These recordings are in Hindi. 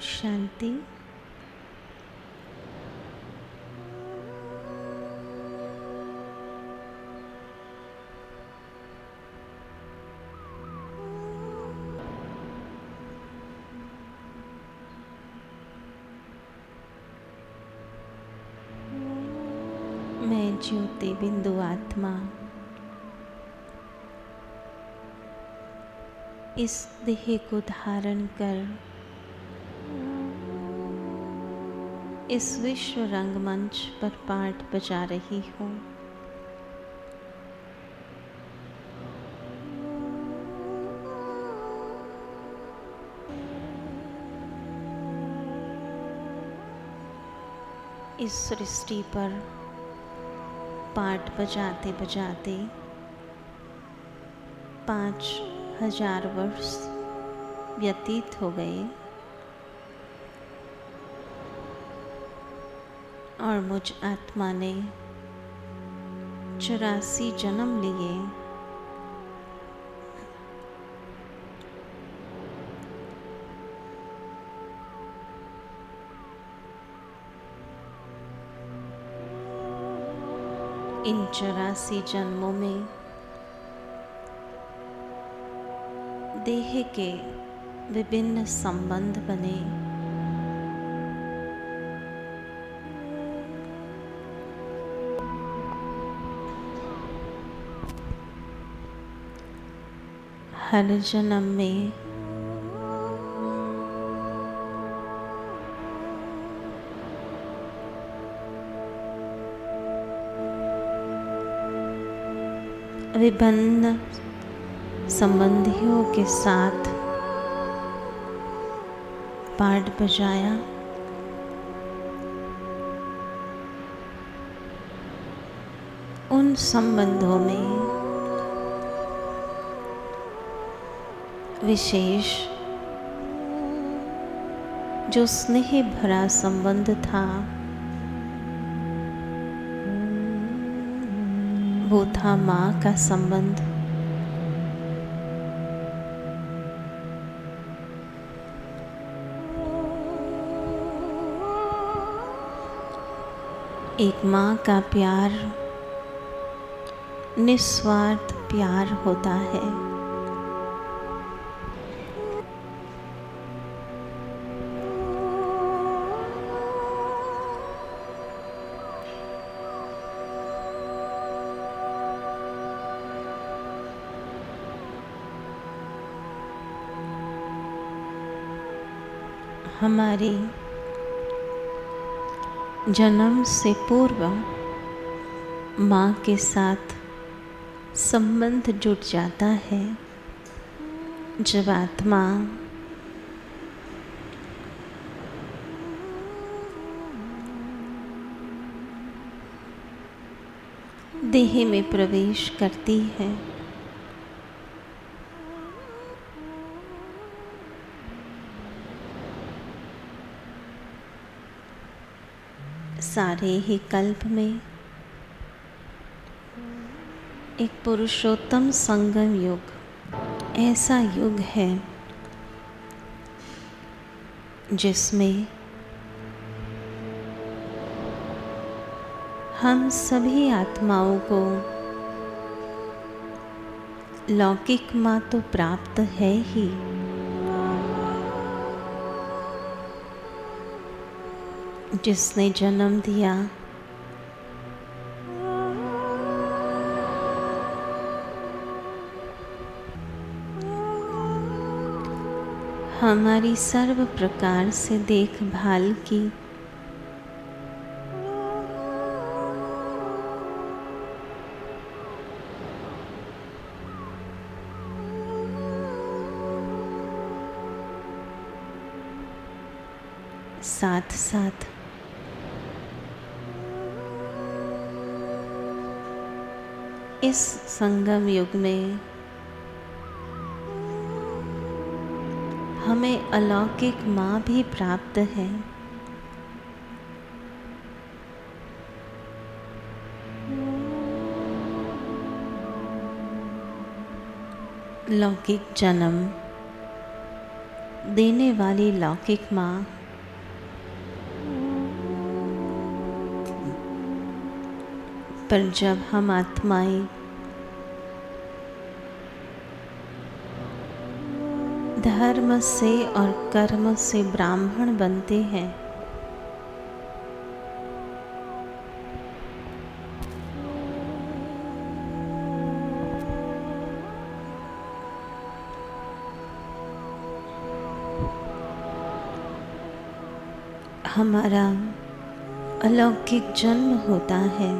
शांति। मैं ज्योति बिंदु आत्मा इस देह को धारण कर इस विश्व रंगमंच पर पाठ बजा रही हूँ। इस सृष्टि पर पाठ बजाते बजाते 5000 वर्ष व्यतीत हो गए और मुझ आत्मा ने 84 जन्म लिए। इन 84 जन्मों में देह के विभिन्न संबंध बने। हर जन्म में विभिन्न संबंधियों के साथ पाठ बजाया। उन संबंधों में विशेष जो स्नेह भरा संबंध था वो था माँ का संबंध। एक माँ का प्यार निस्वार्थ प्यार होता है। हमारी जन्म से पूर्व माँ के साथ संबंध जुट जाता है। जब आत्मा देह में प्रवेश करती है सारे ही कल्प में एक पुरुषोत्तम संगम युग ऐसा युग है जिसमें हम सभी आत्माओं को लौकिक माँ तो प्राप्त है ही, जिसने जन्म दिया हमारी सर्व प्रकार से देखभाल की। साथ साथ इस संगम युग में हमें अलौकिक माँ भी प्राप्त है। लौकिक जन्म देने वाली लौकिक माँ पर जब हम आत्माएं धर्म से और कर्म से ब्राह्मण बनते हैं, हमारा अलौकिक जन्म होता है।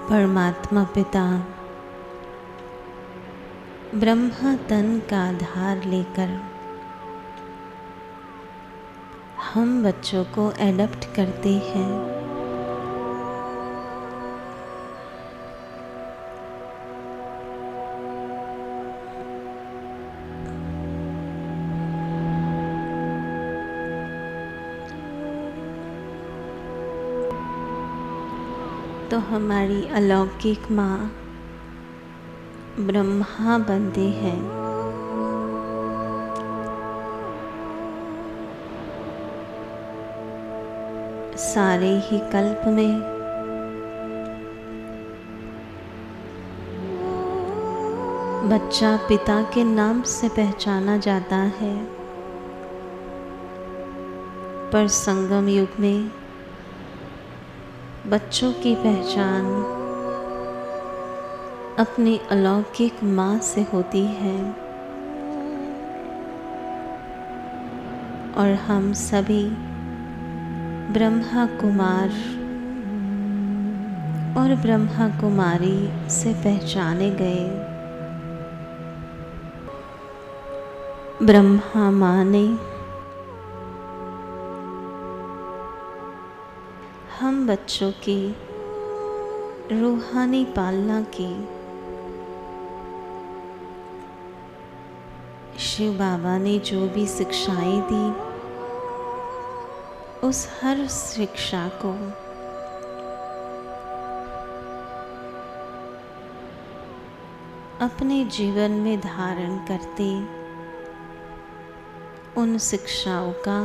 परमात्मा पिता ब्रह्मा तन का आधार लेकर हम बच्चों को एडॉप्ट करते हैं। तो हमारी अलौकिक माँ ब्रह्मा बनते हैं। सारे ही कल्प में बच्चा पिता के नाम से पहचाना जाता है, पर संगम युग में बच्चों की पहचान अपनी अलौकिक माँ से होती है। और हम सभी ब्रह्मा कुमार और ब्रह्मा कुमारी से पहचाने गए। ब्रह्मा माँ ने हम बच्चों की रूहानी पालना की। शिव बाबा ने जो भी शिक्षाएं दी, उस हर शिक्षा को अपने जीवन में धारण करते उन शिक्षाओं का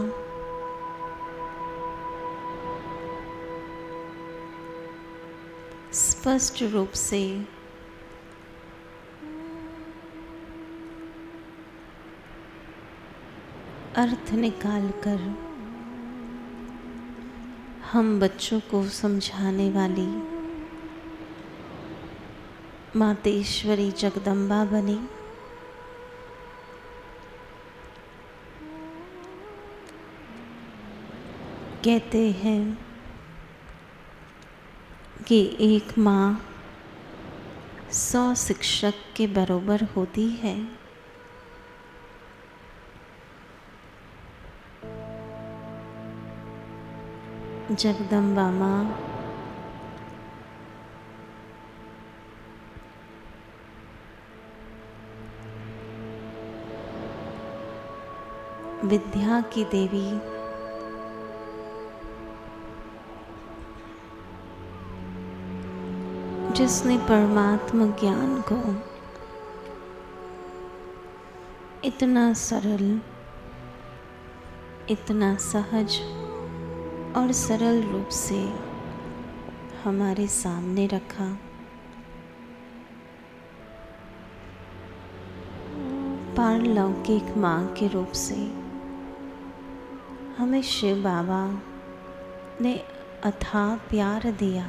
स्पष्ट रूप से अर्थ निकालकर हम बच्चों को समझाने वाली मातेश्वरी जगदम्बा बनी। कहते हैं कि एक माँ 100 शिक्षक के बराबर होती है। जगदम्बा माँ विद्या की देवी, जिसने परमात्म ज्ञान को इतना सरल, इतना सहज और सरल रूप से हमारे सामने रखा। पारलौकिक माँ के रूप से हमें शिव बाबा ने अथाह प्यार दिया।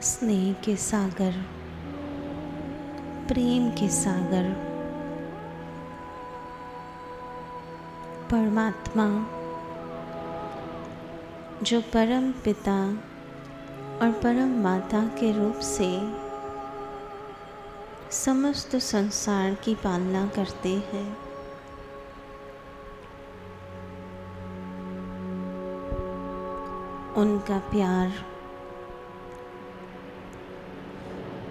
स्नेह के सागर, प्रेम के सागर परमात्मा, जो परम पिता और परम माता के रूप से समस्त संसार की पालना करते हैं। उनका प्यार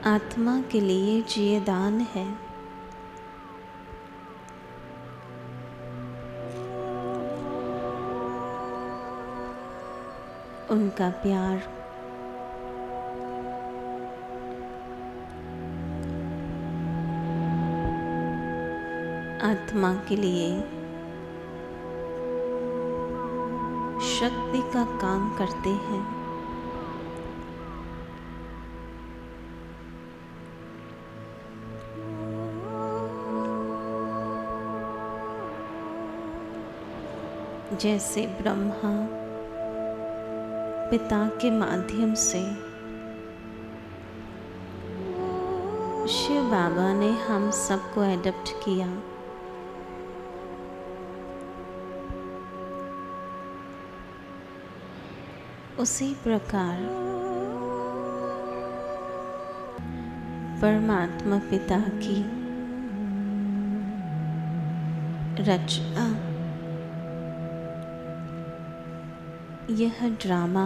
आत्मा के लिए जियेदान है। उनका प्यार आत्मा के लिए शक्ति का काम करते हैं। जैसे ब्रह्मा पिता के माध्यम से शिव बाबा ने हम सबको एडॉप्ट किया, उसी प्रकार परमात्मा पिता की रचना यह ड्रामा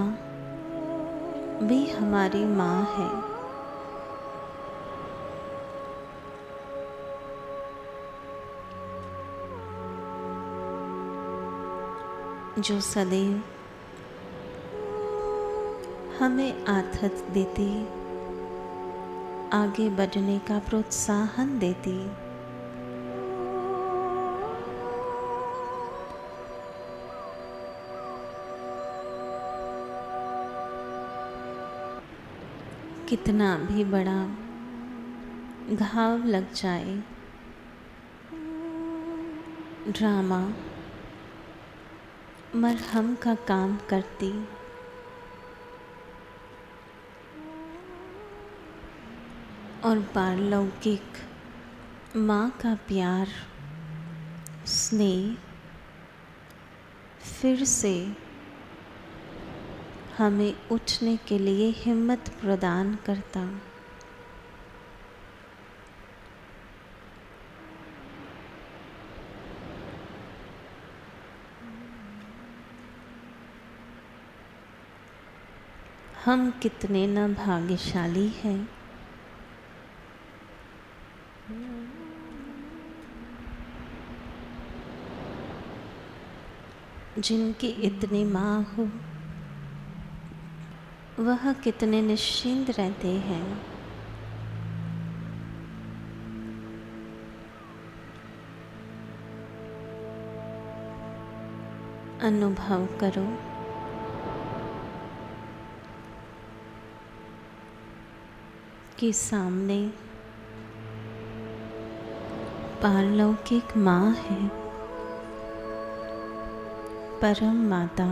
भी हमारी माँ है। जो सदैव हमें आदत देती, आगे बढ़ने का प्रोत्साहन देती। कितना भी बड़ा घाव लग जाए, ड्रामा मरहम का काम करती। और पारलौकिक माँ का प्यार, स्नेह फिर से हमें उठने के लिए हिम्मत प्रदान करता। हम कितने न भाग्यशाली हैं, जिनकी इतनी माँ हो, वह कितने निश्चिंत रहते हैं। अनुभव करो कि सामने पारलौकिक माँ है, परम माता,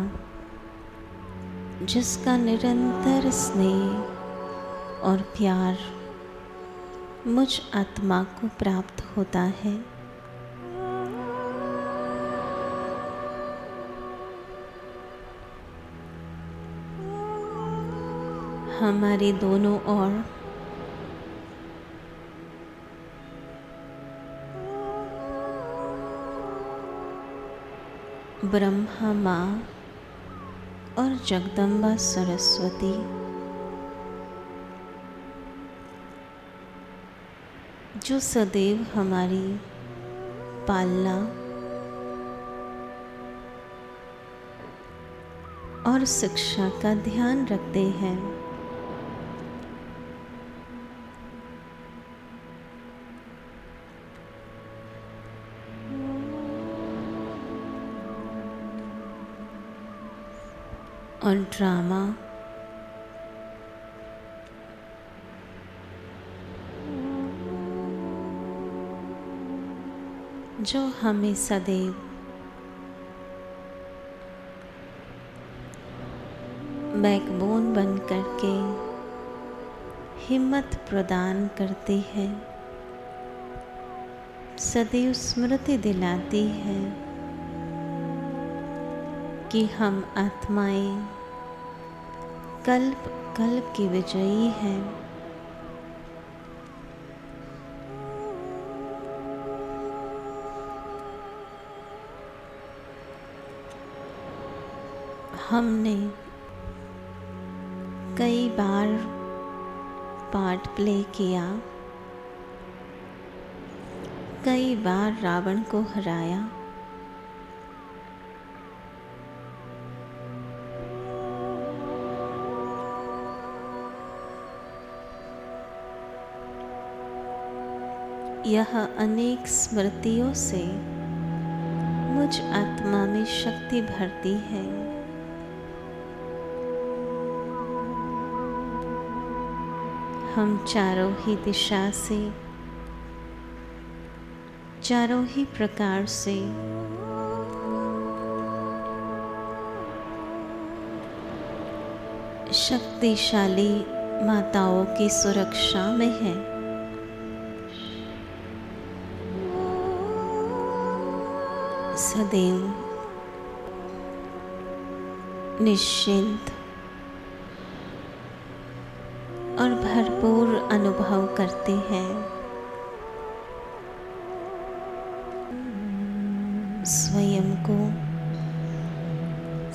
जिसका निरंतर स्नेह और प्यार मुझ आत्मा को प्राप्त होता है। हमारे दोनों ओर ब्रह्मा माँ और जगदम्बा सरस्वती जो सदैव हमारी पालना और शिक्षा का ध्यान रखते हैं। और ड्रामा जो हमें सदैव बैकबोन बन करके हिम्मत प्रदान करती है, सदैव स्मृति दिलाती है कि हम आत्माएं कल्प कल्प की विजयी हैं। हमने कई बार पार्ट प्ले किया, कई बार रावण को हराया, यह अनेक स्मृतियों से मुझ आत्मा में शक्ति भरती है। हम चारों ही दिशा से, चारों ही प्रकार से शक्तिशाली माताओं की सुरक्षा में हैं। सदैव निश्चिंत और भरपूर अनुभव करते हैं। स्वयं को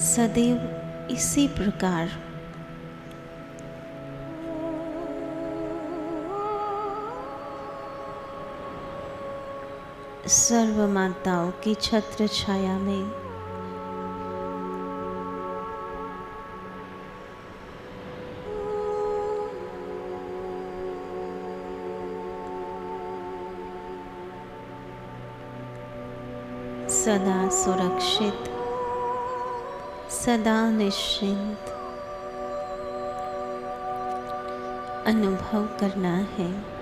सदैव इसी प्रकार सर्व माताओं की छत्र छाया में सदा सुरक्षित, सदा निश्चिंत अनुभव करना है।